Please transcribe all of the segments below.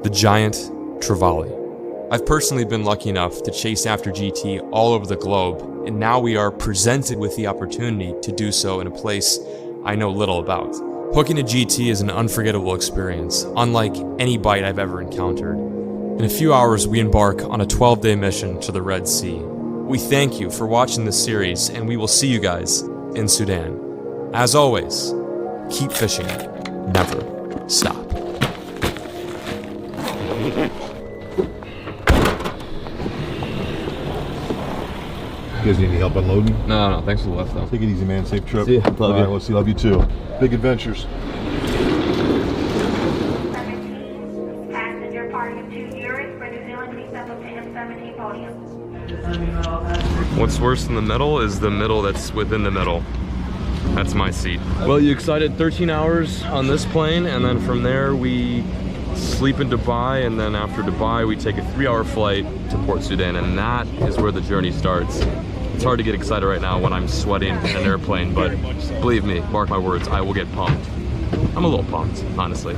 the giant trevally. I've personally been lucky enough to chase after GT all over the globe, and now we are presented with the opportunity to do so in a place I know little about. Hooking a GT is an unforgettable experience, unlike any bite I've ever encountered. In a few hours, we embark on a 12-day mission to the Red Sea. We thank you for watching this series, and we will see you guys in Sudan. As always, keep fishing, never stop. You guys need any help unloading? No, thanks for the lift though. Take it easy, man. Safe trip. See ya. Love you. Let's see. Love you too. Big adventures. Passenger party of 2 years for New Zealand, please step up to M17 podium. What's worse than the middle is the middle that's within the middle. That's my seat. Well, you excited 13 hours on this plane, and then from there we sleep in Dubai, and then after Dubai we take a 3-hour flight to Port Sudan, and that is where the journey starts. It's hard to get excited right now when I'm sweating in an airplane, but believe me, mark my words, I will get pumped. I'm a little pumped, honestly.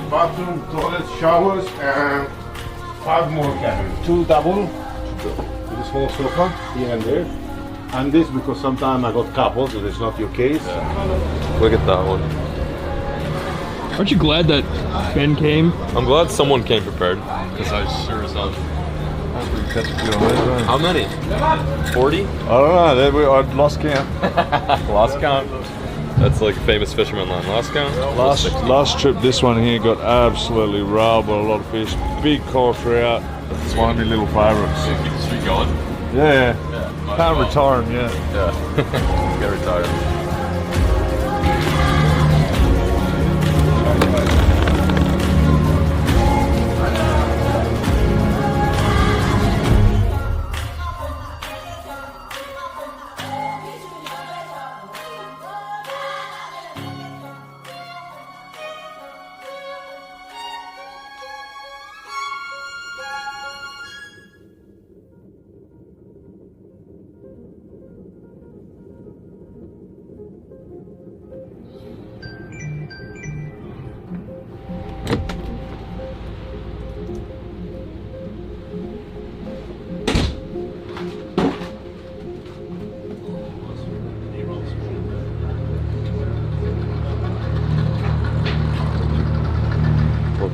Bathroom, toilets, showers, and 5 more cabins. 2 double, with a small sofa here and there. And this because sometimes I got couples, so it's not your case. Yeah. Look at that one. Aren't you glad that Ben came? I'm glad someone came prepared. Because I sure as hell. How many? 40? I don't know. I lost count. Lost count. That's like a famous fisherman line. Lost count? Last trip, this one here got absolutely railed by a lot of fish. Big coral trout. It's one of my little favourites. Keep the streak going. Yeah. Can't retire them yet. Yeah. Get retired.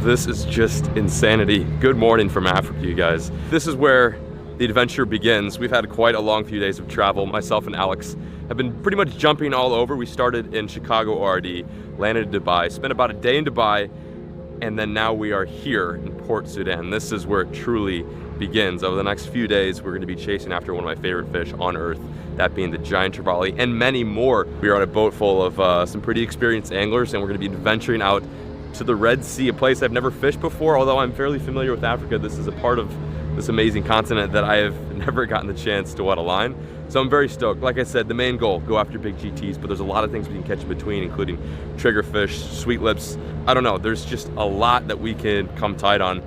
This is just insanity. Good morning from Africa, you guys. This is where the adventure begins. We've had quite a long few days of travel. Myself and Alex have been pretty much jumping all over. We started in Chicago ORD, landed in Dubai, spent about a day in Dubai, and then now we are here in Port Sudan. This is where it truly begins. Over the next few days, we're gonna be chasing after one of my favorite fish on earth, that being the giant trevally, and many more. We are on a boat full of some pretty experienced anglers, and we're gonna be adventuring out to the Red Sea, a place I've never fished before. Although I'm fairly familiar with Africa, this is a part of this amazing continent that I have never gotten the chance to wet a line. So I'm very stoked. Like I said, the main goal, go after big GTs, but there's a lot of things we can catch in between, including triggerfish, sweet lips. I don't know, there's just a lot that we can come tight on,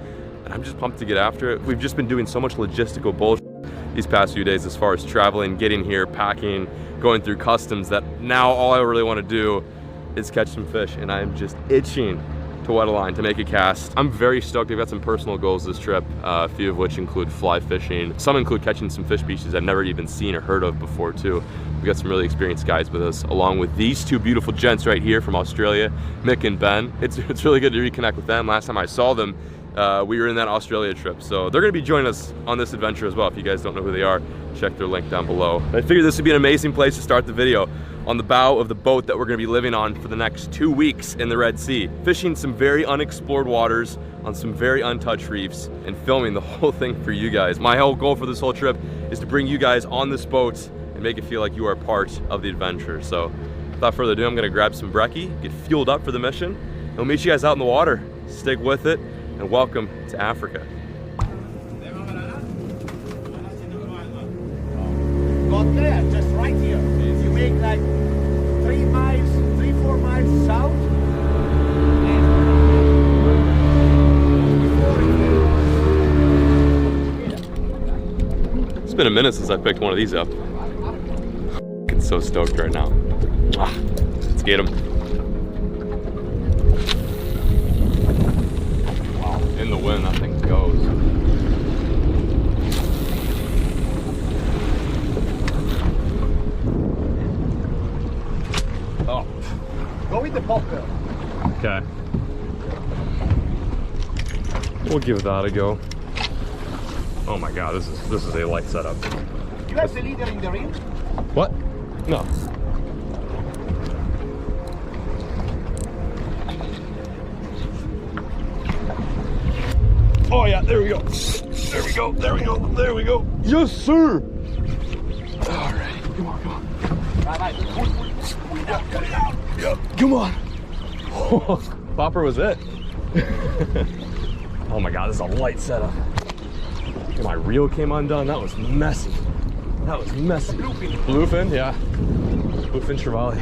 and I'm just pumped to get after it. We've just been doing so much logistical bullshit these past few days as far as traveling, getting here, packing, going through customs, that now all I really want to do is catch some fish, and I am just itching to wet a line, to make a cast. I'm very stoked. I've got some personal goals this trip, a few of which include fly fishing. Some include catching some fish species I've never even seen or heard of before too. We've got some really experienced guys with us, along with these two beautiful gents right here from Australia, Mick and Ben. It's really good to reconnect with them. Last time I saw them, we were in that Australia trip. So they're gonna be joining us on this adventure as well. If you guys don't know who they are, check their link down below. I figured this would be an amazing place to start the video, on the bow of the boat that we're gonna be living on for the next 2 weeks in the Red Sea, fishing some very unexplored waters on some very untouched reefs and filming the whole thing for you guys. My whole goal for this whole trip is to bring you guys on this boat and make it feel like you are a part of the adventure. So without further ado, I'm gonna grab some brekkie, get fueled up for the mission, and we'll meet you guys out in the water. Stick with it, and welcome to Africa. Got there, just right here. You make like 3 miles, 3-4 4 miles south. It's been a minute since I picked one of these up. I'm so stoked right now. Let's get him. Wow, in the wind that thing goes. Oh. Go with the popper. Okay. We'll give that a go. Oh my god, this is a light setup. You have the leader in the ring? What? No. Oh yeah, there we go. There we go, there we go, there we go. Yes, sir. All right, come on, come on. Yep, come on. Popper was it. Oh my god, this is a light setup. My reel came undone. That was messy. That was messy. Bluefin, yeah. Bluefin trevally.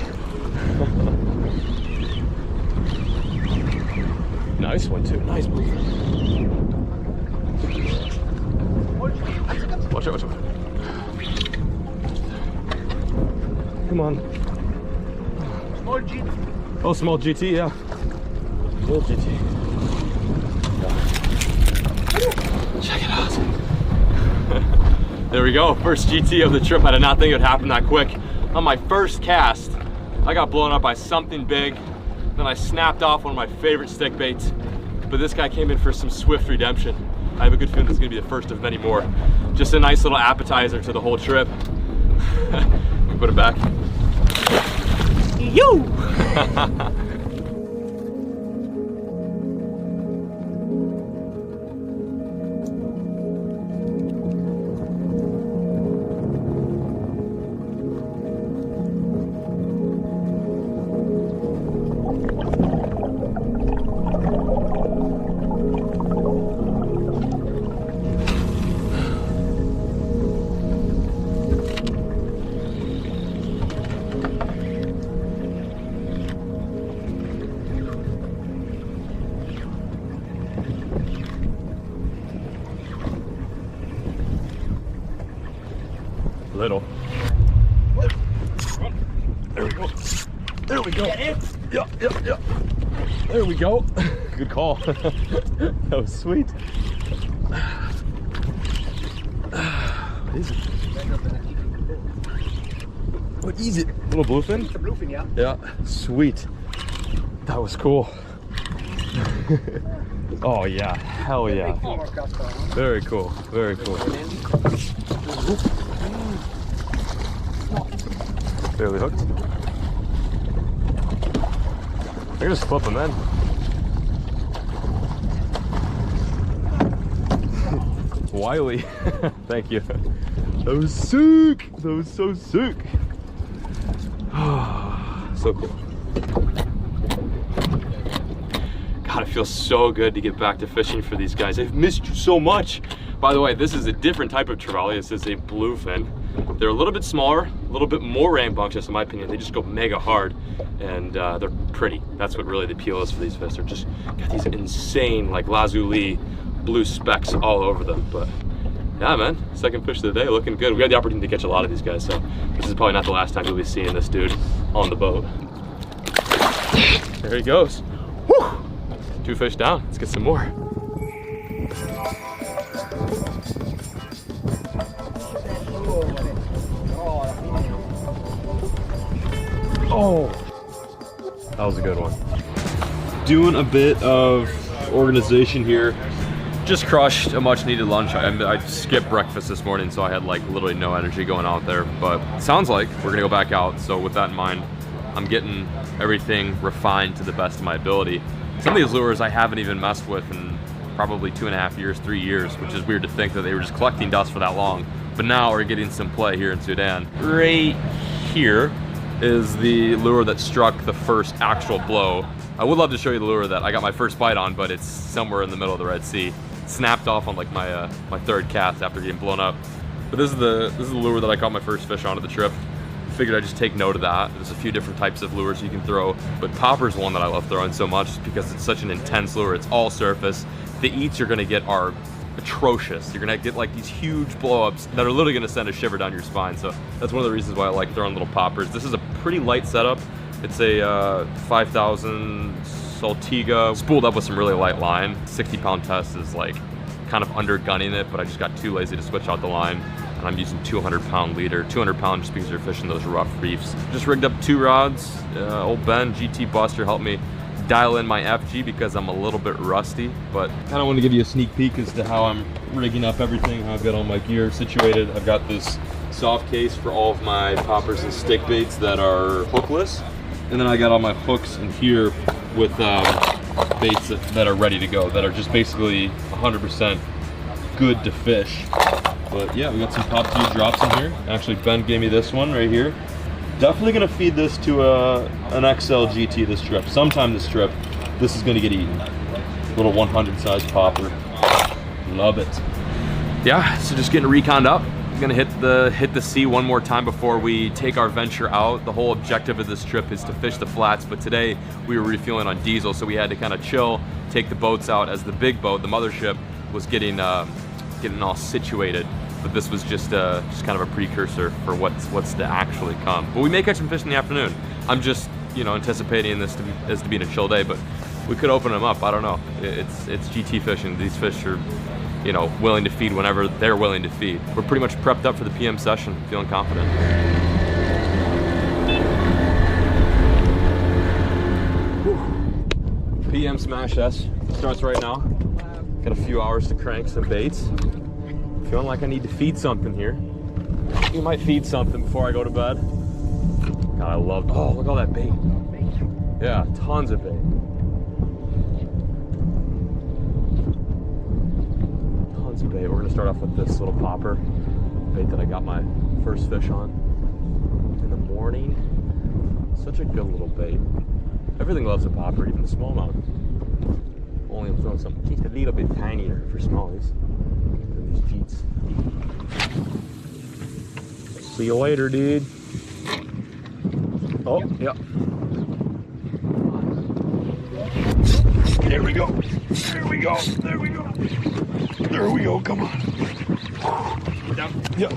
Nice one too. Nice bluefin. Watch out, watch out. Come on. Small GT. Oh, small GT, yeah. Small GT. Check it out. There we go, first GT of the trip. I did not think it would happen that quick. On my first cast, I got blown up by something big. Then I snapped off one of my favorite stick baits. But this guy came in for some swift redemption. I have a good feeling this is gonna be the first of many more. Just a nice little appetizer to the whole trip. We put it back. Yo! Little. There we go. There we go. Yeah. There we go. Good call. That was sweet. What is it? What is it? Little bluefin? It's a bluefin, yeah. Yeah. Sweet. That was cool. Oh yeah. Hell yeah. Very cool. Very cool. Barely hooked. I can just flip them in. Wiley. Thank you. That was sick. That was so sick. So cool. God, it feels so good to get back to fishing for these guys. I've missed you so much. By the way, this is a different type of trevally. This is a bluefin. They're a little bit smaller, a little bit more rambunctious in my opinion. They just go mega hard and they're pretty. That's what really the appeal is for these fish. They're just got these insane like lazuli blue specks all over them. But yeah, man, second fish of the day, looking good. We had the opportunity to catch a lot of these guys, so this is probably not the last time you'll be seeing this dude on the boat. There he goes. Whew! 2 fish down. Let's get some more. Oh, that was a good one. Doing a bit of organization here. Just crushed a much needed lunch. I skipped breakfast this morning, so I had like literally no energy going out there, but it sounds like we're gonna go back out. So with that in mind, I'm getting everything refined to the best of my ability. Some of these lures I haven't even messed with in probably 2.5 years, 3 years, which is weird to think that they were just collecting dust for that long. But now we're getting some play here in Sudan. Right here is the lure that struck the first actual blow. I would love to show you the lure that I got my first bite on, but it's somewhere in the middle of the Red Sea. Snapped off on like my my third cast after getting blown up. But this is the lure that I caught my first fish on of the trip. figured I'd just take note of that. There's a few different types of lures you can throw, but popper's one that I love throwing so much just because it's such an intense lure. It's all surface. The eats you're gonna get are atrocious. You're gonna get like these huge blow-ups that are literally gonna send a shiver down your spine. So that's one of the reasons why I like throwing little poppers. This is a pretty light setup. It's a 5,000 Saltiga spooled up with some really light line. 60-pound test is like kind of under gunning it, but I just got too lazy to switch out the line. And I'm using 200-pound leader. 200-pound just because you're fishing those rough reefs. Just rigged up 2 rods. Old Ben, GT Buster, helped me dial in my FG because I'm a little bit rusty, but kind of want to give you a sneak peek as to how I'm rigging up everything, how I've got all my gear situated. I've got this soft case for all of my poppers and stick baits that are hookless, and then I got all my hooks in here with baits that are ready to go, that are just basically 100% good to fish. But yeah, we got some Pop 2 drops in here. Actually, Ben gave me this one right here. Definitely gonna feed this to an XL GT this trip. Sometime this trip, this is gonna get eaten. Little 100 size popper. Love it. Yeah, so just getting reconned up. Gonna hit the sea one more time before we take our venture out. The whole objective of this trip is to fish the flats, but today we were refueling on diesel, so we had to kind of chill, take the boats out as the big boat, the mothership, was getting all situated. But this was just kind of a precursor for what's to actually come. But we may catch some fish in the afternoon. I'm just, you know, anticipating this to be a chill day, but we could open them up. I don't know. It's GT fishing. These fish are, you know, willing to feed whenever they're willing to feed. We're pretty much prepped up for the PM session, feeling confident. Whew. PM Smash S starts right now. Got a few hours to crank some baits. Feeling like I need to feed something here. We might feed something before I go to bed. God, I love, oh, look at all that bait. Yeah, tons of bait. Tons of bait. We're gonna start off with this little popper bait that I got my first fish on in the morning. Such a good little bait. Everything loves a popper, even the smallmouth. Only I'm throwing something just a little bit tinier for smallies. These jeets. See you later, dude. Oh, yep. There we go. There we go. There we go. There we go. Come on. Yep.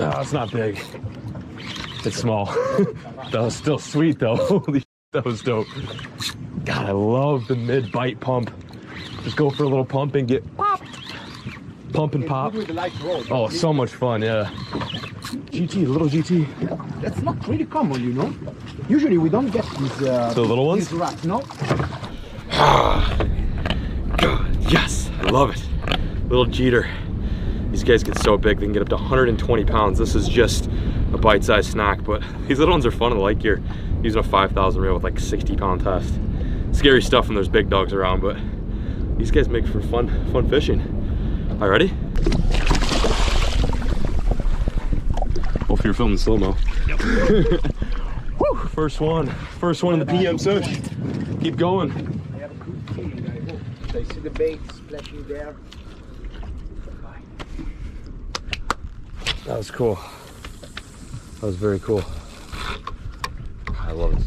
Oh, it's not big. It's small. That was still sweet though. Holy shit, that was dope. God, I love the mid-bite pump. Just go for a little pump and get pop. Pump and pop. Oh, so much fun, yeah. GT, little GT. Yeah, that's not really common, you know. Usually we don't get these the little ones? These rats, no? God, yes, I love it. Little Jeter. These guys get so big, they can get up to 120 pounds. This is just a bite-sized snack, but these little ones are fun in the light gear. Using a 5,000 reel with like 60-pound test. Scary stuff when there's big dogs around, but these guys make for fun fishing. All right, ready? Hope you're filming slow-mo. Yep. Woo, first one in the PM sesh. Keep going. I have a good feeling, I hope. I see the bait splashing there. That was cool. That was very cool. I love it.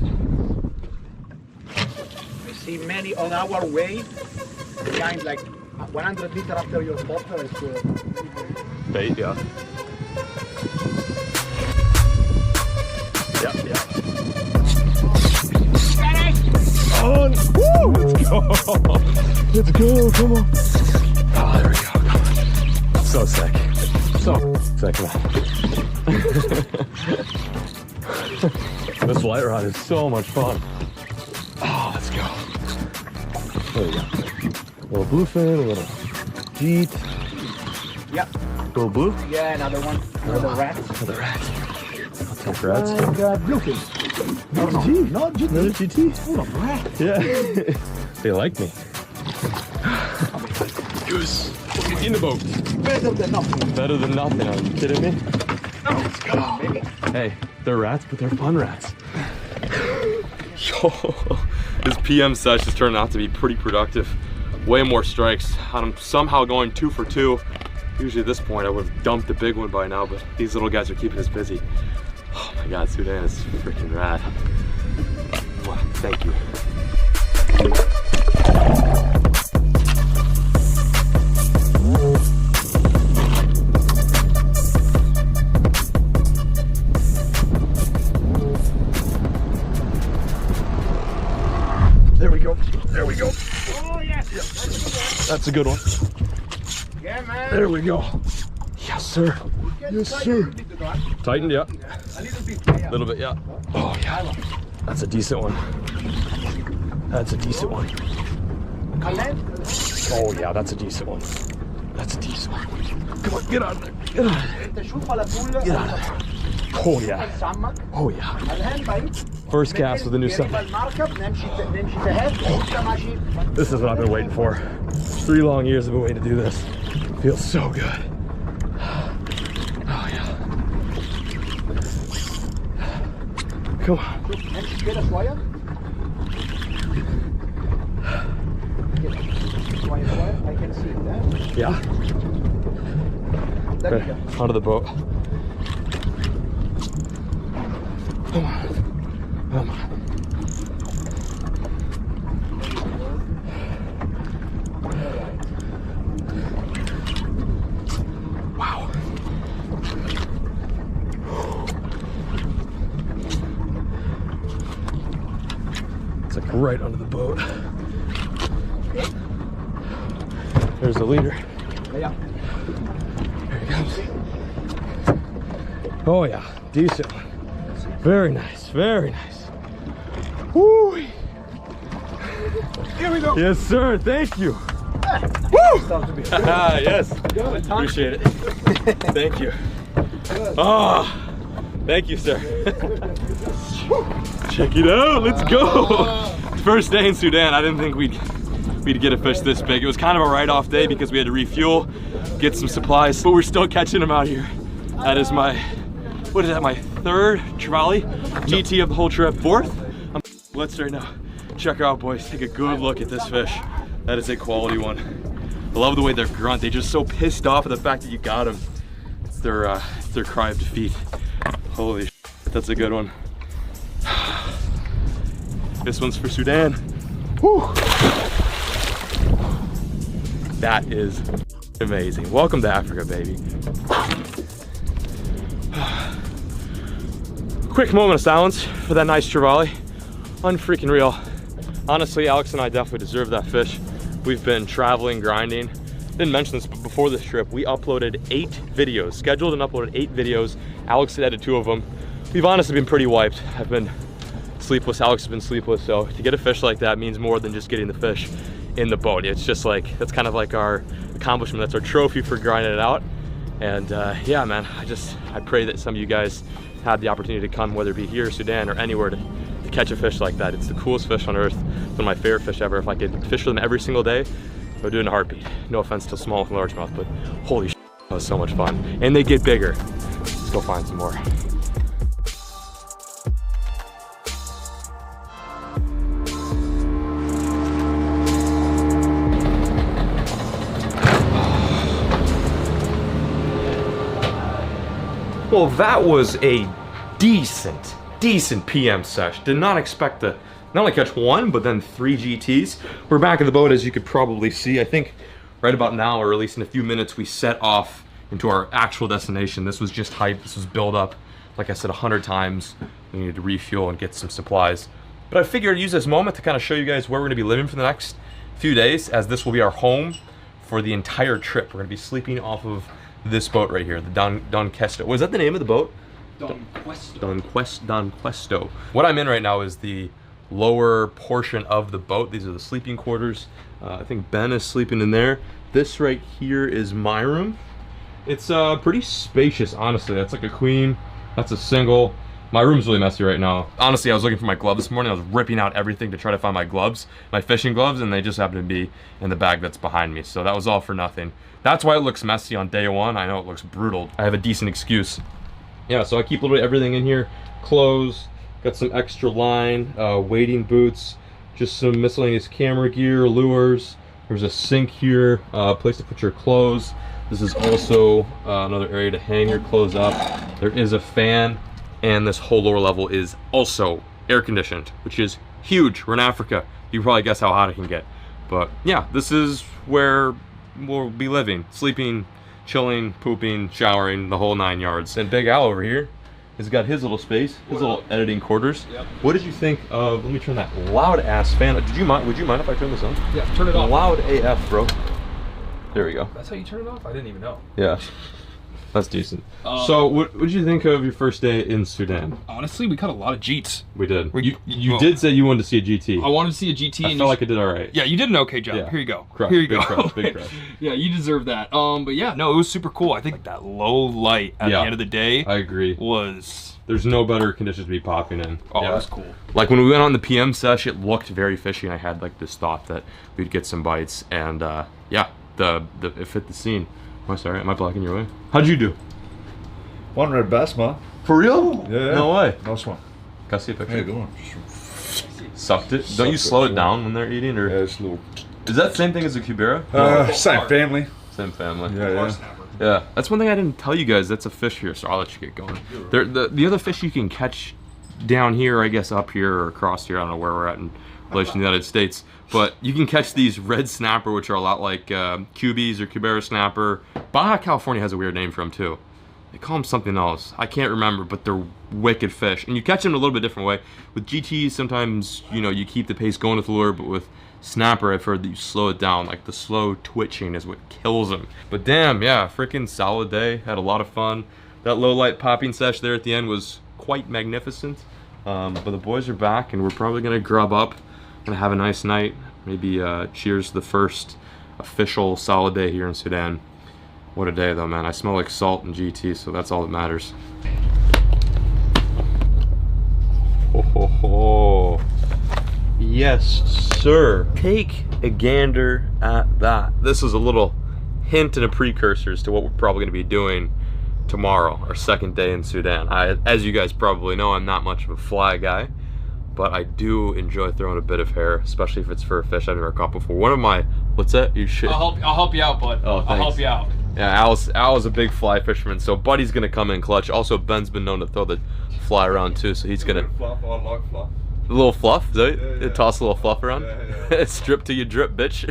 I see many on our way, behind like 100 meters after your popper. It's Bait, yeah. Yeah. On! Woo! Let's go! Let's go, come on! Oh, there we go, come on. So sick. So sick, man. This light rod is so much fun. Oh, let's go. There we go. A little bluefin, a little jeet. Yep. Little blue? Yeah, another one. Another rat. Another rat. I'll take rats. And bluefin. No, GT. No, GT. Another GT? Full of rats. Yeah. They like me. Goose. In the boat. Better than nothing. Better than nothing. Are you kidding me? Let's go, baby. Hey, they're rats, but they're fun rats. Yo, this PM sesh is turning out to be pretty productive. Way more strikes. I'm somehow going 2 for 2. Usually at this point I would have dumped the big one by now, but these little guys are keeping us busy. Oh my God, Sudan is freaking rad. Wow, thank you. There we go. There we go. Oh, yes. That's a good one. Yeah, man. There we go. Yes, sir. Yes, sir. Tightened, yeah. A little bit. Yeah. A little bit, yeah. Oh, yeah. That's a decent one. That's a decent one. Oh, yeah, that's a decent one. That's a decent one. Come on, get out of there. Get out of there. Get out of there. Oh, yeah. Oh, yeah. First cast with a new setup. This is what I've been waiting for. 3 long years I've been waiting to do this. Feels so good. Oh, yeah. Come on. I can see that. Yeah. Okay, onto the boat. Come on. Come on. Wow. It's like right under the boat. There's the leader. Yeah. There he comes. Oh yeah, decent one. Very nice, very nice. Woo! Here we go. Yes, sir. Thank you. Yes. Appreciate it. Thank you. Oh, thank you, sir. Check it out. Let's go. First day in Sudan. I didn't think we'd get a fish this big. It was kind of a write-off day because we had to refuel, get some supplies, but we're still catching them out here. That is my, what is that, my 3rd trevally GT of the whole trip. 4th? I'm blitzed right now. Check her out, boys. Take a good look at this fish. That is a quality one. I love the way they're grunt. They're just so pissed off at the fact that you got them. It's their cry of defeat. Holy shit, that's a good one. This one's for Sudan. Whew. That is amazing. Welcome to Africa, baby. Quick moment of silence for that nice trevally. Unfreaking real. Honestly, Alex and I definitely deserve that fish. We've been traveling, grinding. Didn't mention this, but before this trip, we uploaded 8 videos, scheduled and uploaded 8 videos. Alex had edited 2 of them. We've honestly been pretty wiped. I've been sleepless, Alex has been sleepless, so to get a fish like that means more than just getting the fish in the boat. It's just like, that's kind of like our accomplishment. That's our trophy for grinding it out. And yeah, man, I pray that some of you guys had the opportunity to come, whether it be here, Sudan, or anywhere to catch a fish like that. It's the coolest fish on earth. It's one of my favorite fish ever. If I could fish for them every single day, I would do it in a heartbeat. No offense to small and largemouth, but holy shit, that was so much fun. And they get bigger. Let's go find some more. Well, that was a decent PM sesh. Did not expect to not only catch 1, but then 3 GTs. We're back in the boat, as you could probably see. I think right about now, or at least in a few minutes, we set off into our actual destination. This was just hype. This was build up. Like I said 100 times, we needed to refuel and get some supplies. But I figured I'd use this moment to kind of show you guys where we're gonna be living for the next few days, as this will be our home for the entire trip. We're gonna be sleeping off of this boat right here, the Don Questo. Was that the name of the boat? Don Questo. What I'm in right now is the lower portion of the boat. These are the sleeping quarters. I think Ben is sleeping in there. This right here is my room. It's pretty spacious, honestly. That's like a queen. That's a single. My room's really messy right now. Honestly, I was looking for my glove this morning. I was ripping out everything to try to find my gloves, my fishing gloves, and they just happen to be in the bag that's behind me. So that was all for nothing. That's why it looks messy on day 1. I know it looks brutal. I have a decent excuse. Yeah, so I keep a little bit of everything in here. Clothes, got some extra line, wading boots, just some miscellaneous camera gear, lures. There's a sink here, place to put your clothes. This is also another area to hang your clothes up. There is a fan and this whole lower level is also air conditioned, which is huge. We're in Africa. You can probably guess how hot it can get. But yeah, this is where we'll be living, sleeping, chilling, pooping, showering, the whole 9 yards. And Big Al over here has got his little space, his little editing quarters. Yep. What did you think of, let me turn that loud ass fan. Would you mind if I turn this on? Yeah, turn it off. Loud AF, bro. There we go. That's how you turn it off? I didn't even know. Yeah. That's decent. So, what did you think of your first day in Sudan? Honestly, we caught a lot of Jeets. We did. You did say you wanted to see a GT. I wanted to see a GT. I felt like I did all right. Yeah, you did an okay job. Yeah. Here you go. Crush. Here you Big go. Crush. Big crush. Yeah, you deserve that. But yeah, no, it was super cool. I think that low light at the end of the day. I agree. Was. There's no better conditions to be popping in. Oh, yeah. That's cool. Like when we went on the PM sesh, it looked very fishy, and I had like this thought that we'd get some bites, and yeah, it fit the scene. Oh, sorry, am I blocking your way? How'd you do? One red bass, man. For real? Yeah. No way. Nice one. Can I see a picture? Hey, go on. Sucked it? Don't you slow it down when they're eating, or? Yeah, it's a little. Is that the same thing as a cubera? Same family. Same family. Yeah. Yeah, that's one thing I didn't tell you guys. That's a fish here, so I'll let you get going. The other fish you can catch down here, I guess up here or across here, I don't know where we're at in relation to the United States, but you can catch these red snapper, which are a lot like cubies or cubera snapper. Baja California has a weird name for them too. They call them something else. I can't remember, but they're wicked fish. And you catch them in a little bit different way. With GTs, sometimes, you know, you keep the pace going with the lure, but with snapper, I've heard that you slow it down. Like, the slow twitching is what kills them. But damn, yeah, freaking solid day. Had a lot of fun. That low light popping sesh there at the end was quite magnificent. But the boys are back, and we're probably gonna grub up. Gonna have a nice night. Maybe cheers to the first official solid day here in Sudan. What a day though, man. I smell like salt and GT, so that's all that matters. Ho ho ho. Yes, sir. Take a gander at that. This is a little hint and a precursor as to what we're probably gonna be doing tomorrow, our second day in Sudan. As you guys probably know, I'm not much of a fly guy, but I do enjoy throwing a bit of hair, especially if it's for a fish I've never caught before. One of my, what's that? You should. I'll help you out, bud. Oh, thanks. I'll help you out. Yeah, Al's a big fly fisherman, so Buddy's gonna come in clutch. Also, Ben's been known to throw the fly around too, so he's gonna. Fluff, I like fluff. A little fluff, is that it? Yeah. Toss a little fluff around. Yeah. Strip till you drip, bitch.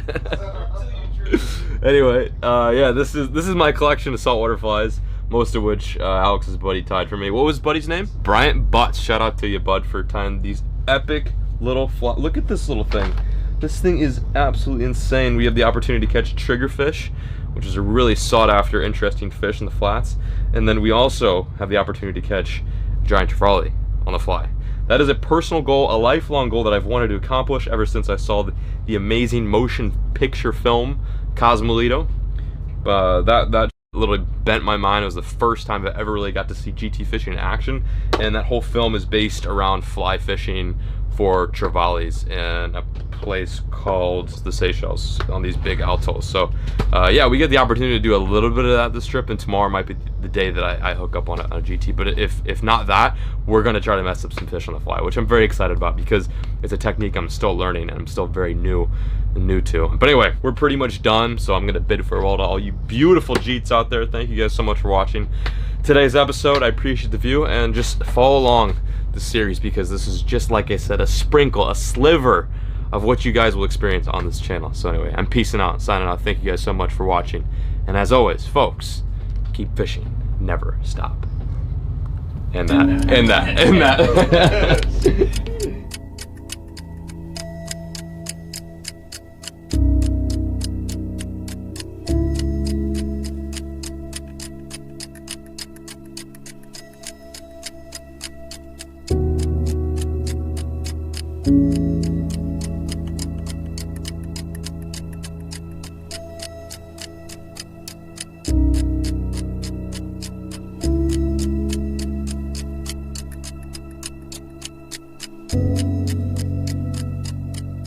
Anyway, yeah, this is my collection of saltwater flies, most of which Alex's buddy tied for me. What was Buddy's name? Bryant Butts. Shout out to you, bud, for tying these epic little fly. Look at this little thing. This thing is absolutely insane. We have the opportunity to catch triggerfish, which is a really sought after, interesting fish in the flats. And then we also have the opportunity to catch giant trevally on the fly. That is a personal goal, a lifelong goal that I've wanted to accomplish ever since I saw the amazing motion picture film, Cosmolito. That literally bent my mind. It was the first time I ever really got to see GT fishing in action. And that whole film is based around fly fishing for trevallies in a place called the Seychelles on these big altos. So yeah, we get the opportunity to do a little bit of that this trip, and tomorrow might be the day that I hook up on a GT. But if not that, we're gonna try to mess up some fish on the fly, which I'm very excited about because it's a technique I'm still learning and I'm still very new to. But anyway, we're pretty much done, so I'm gonna bid farewell to all you beautiful Jeets out there. Thank you guys so much for watching today's episode. I appreciate the view, and just follow along the series because this is, just like I said, a sprinkle, a sliver of what you guys will experience on this channel. So anyway, I'm peacing out, signing out. Thank you guys so much for watching, and as always, folks, keep fishing, never stop. And that.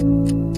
you.